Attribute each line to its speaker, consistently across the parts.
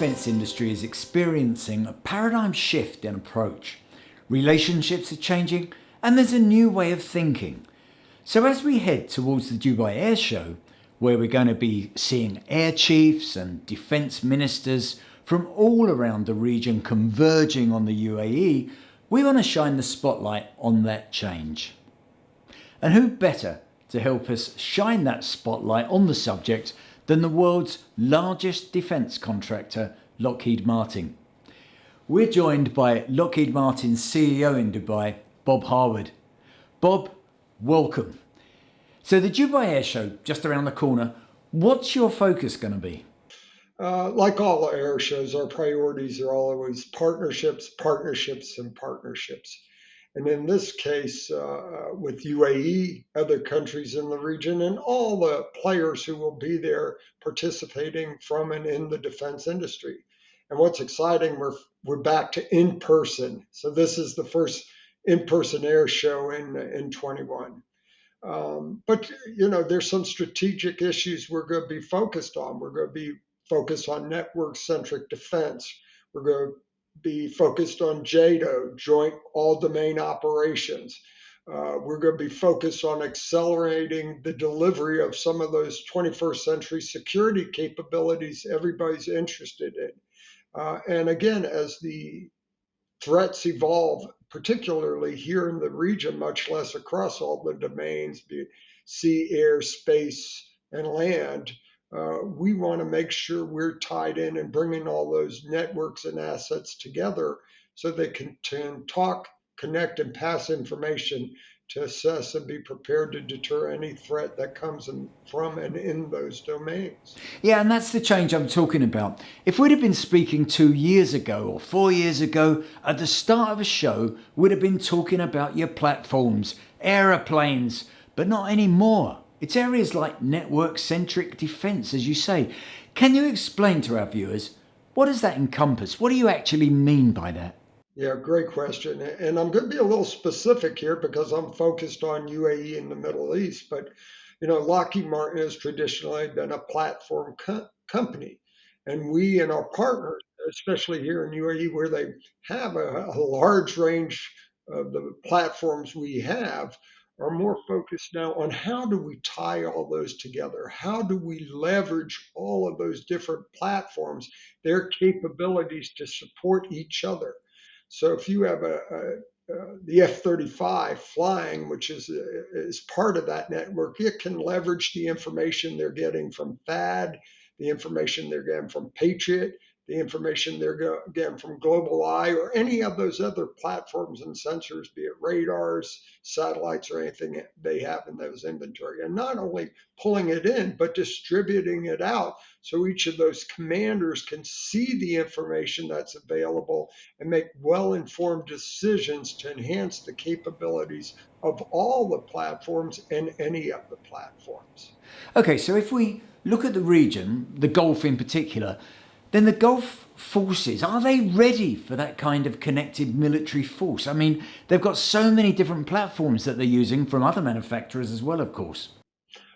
Speaker 1: defence industry is experiencing a paradigm shift in approach. Relationships are changing and there's a new way of thinking. So as we head towards the Dubai Airshow, where we're going to be seeing air chiefs and defence ministers from all around the region converging on the UAE, we want to shine the spotlight on that change. And who better to help us shine that spotlight on the subject than the world's largest defence contractor, Lockheed Martin. We're joined by Lockheed Martin's CEO in Dubai, Bob Harward. Bob, welcome. So the Dubai Airshow, just around the corner, what's your focus going to be?
Speaker 2: Like all air shows, our priorities are always partnerships, partnerships, and partnerships. And in this case, with UAE, other countries in the region, and all the players who will be there participating from and in the defense industry. And what's exciting, we're back to in person. So this is the first in-person air show in 21. But there's some strategic issues we're going to be focused on. We're going to be focused on network-centric defense. We're going to be focused on JADO, Joint All-Domain Operations. We're going to be focused on accelerating the delivery of some of those 21st century security capabilities everybody's interested in. And again, as the threats evolve, particularly here in the region, much less across all the domains, be it sea, air, space, and land, we want to make sure we're tied in and bringing all those networks and assets together so they can talk, connect, and pass information to assess and be prepared to deter any threat that comes from and in those domains.
Speaker 1: Yeah, and that's the change I'm talking about. If we'd have been speaking 2 years ago or 4 years ago, at the start of a show, we'd have been talking about your platforms, aeroplanes, but not anymore. It's areas like network-centric defence, as you say. Can you explain to our viewers, what does that encompass? What do you actually mean by that?
Speaker 2: Yeah, great question. And I'm going to be a little specific here because I'm focused on UAE and the Middle East. But, Lockheed Martin has traditionally been a platform company. And we and our partners, especially here in UAE, where they have a large range of the platforms we have, are more focused now on how do we tie all those together? How do we leverage all of those different platforms, their capabilities to support each other? So if you have the F-35 flying, which is part of that network, it can leverage the information they're getting from THAAD, the information they're getting from Patriot, the information they're getting from Global Eye, or any of those other platforms and sensors, be it radars, satellites, or anything they have in those inventory. And not only pulling it in, but distributing it out so each of those commanders can see the information that's available and make well-informed decisions to enhance the capabilities of all the platforms and any of the platforms.
Speaker 1: Okay, so if we look at the region, the Gulf in particular, then the Gulf forces, are they ready for that kind of connected military force? I mean, they've got so many different platforms that they're using from other manufacturers as well, of course.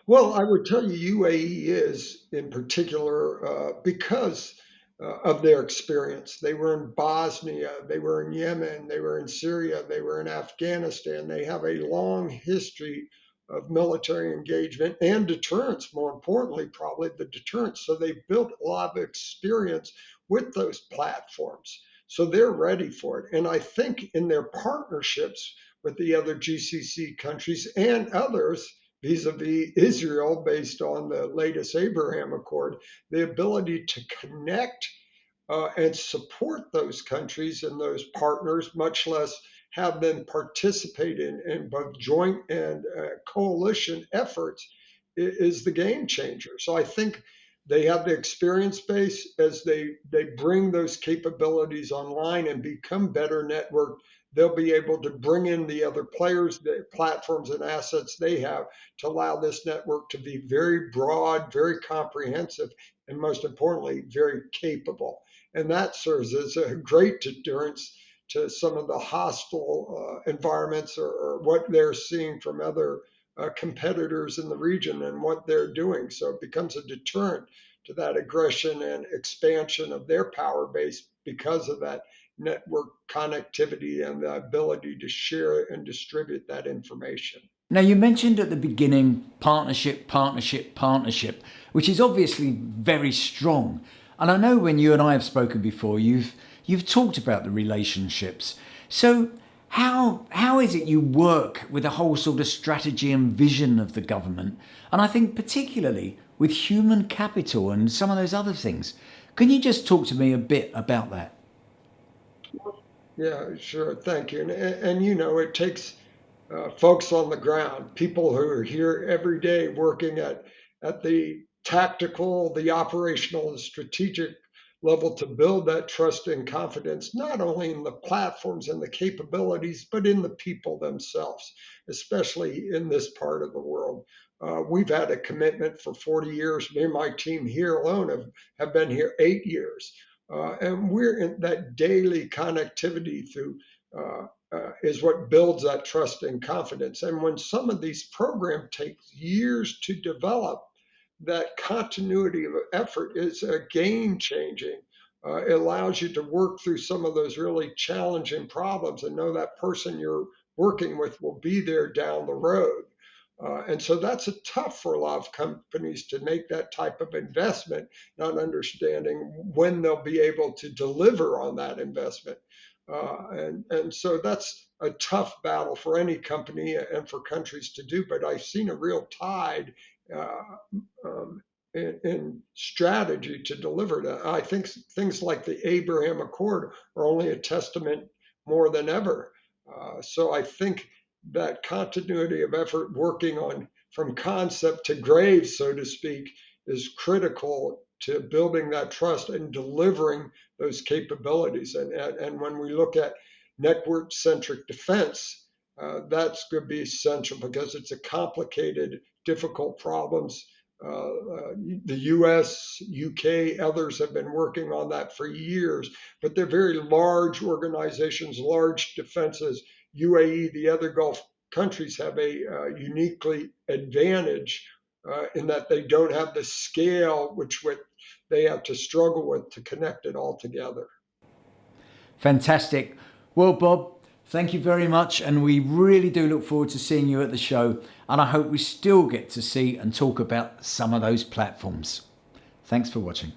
Speaker 2: Well, I would tell you UAE is in particular because of their experience. They were in Bosnia, they were in Yemen, they were in Syria, they were in Afghanistan. They have a long history of military engagement and deterrence, more importantly, probably the deterrence. So they built a lot of experience with those platforms. So they're ready for it. And I think in their partnerships with the other GCC countries and others, vis-a-vis Israel, based on the latest Abraham Accord, the ability to connect and support those countries and those partners, much less have them participate in both joint and coalition efforts, is the game changer. So I think they have the experience base as they bring those capabilities online and become better networked. They'll be able to bring in the other players, the platforms and assets they have to allow this network to be very broad, very comprehensive, and most importantly, very capable. And that serves as a great deterrence to some of the hostile environments or what they're seeing from other competitors in the region and what they're doing. So it becomes a deterrent to that aggression and expansion of their power base because of that network connectivity and the ability to share and distribute that information.
Speaker 1: Now, you mentioned at the beginning partnership, partnership, partnership, which is obviously very strong. And I know when you and I have spoken before, you've talked about the relationships. So how is it you work with the whole sort of strategy and vision of the government? And I think particularly with human capital and some of those other things. Can you just talk to me a bit about that?
Speaker 2: Yeah, sure. Thank you. And you know, it takes folks on the ground, people who are here every day working at the tactical, the operational, the strategic level to build that trust and confidence, not only in the platforms and the capabilities, but in the people themselves, especially in this part of the world. We've had a commitment for 40 years. Me and my team here alone have been here 8 years. And we're in that daily connectivity through is what builds that trust and confidence. And when some of these programs take years to develop, that continuity of effort is a game changing. It allows you to work through some of those really challenging problems and know that person you're working with will be there down the road. And so that's a tough for a lot of companies to make that type of investment, not understanding when they'll be able to deliver on that investment. And so that's a tough battle for any company and for countries to do. But I've seen a real tide uh, in strategy to deliver that. I think things like the Abraham Accord are only a testament more than ever. So I think that continuity of effort working on from concept to grave, so to speak, is critical to building that trust and delivering those capabilities. And when we look at network centric defense, that's going to be essential because it's a complicated, difficult problems. The US, UK, others have been working on that for years, but they're very large organizations, large defenses. UAE, the other Gulf countries have a uniquely advantage in that they don't have the scale which they have to struggle with to connect it all together.
Speaker 1: Fantastic. Well, Bob, thank you very much. And we really do look forward to seeing you at the show. And I hope we still get to see and talk about some of those platforms. Thanks for watching.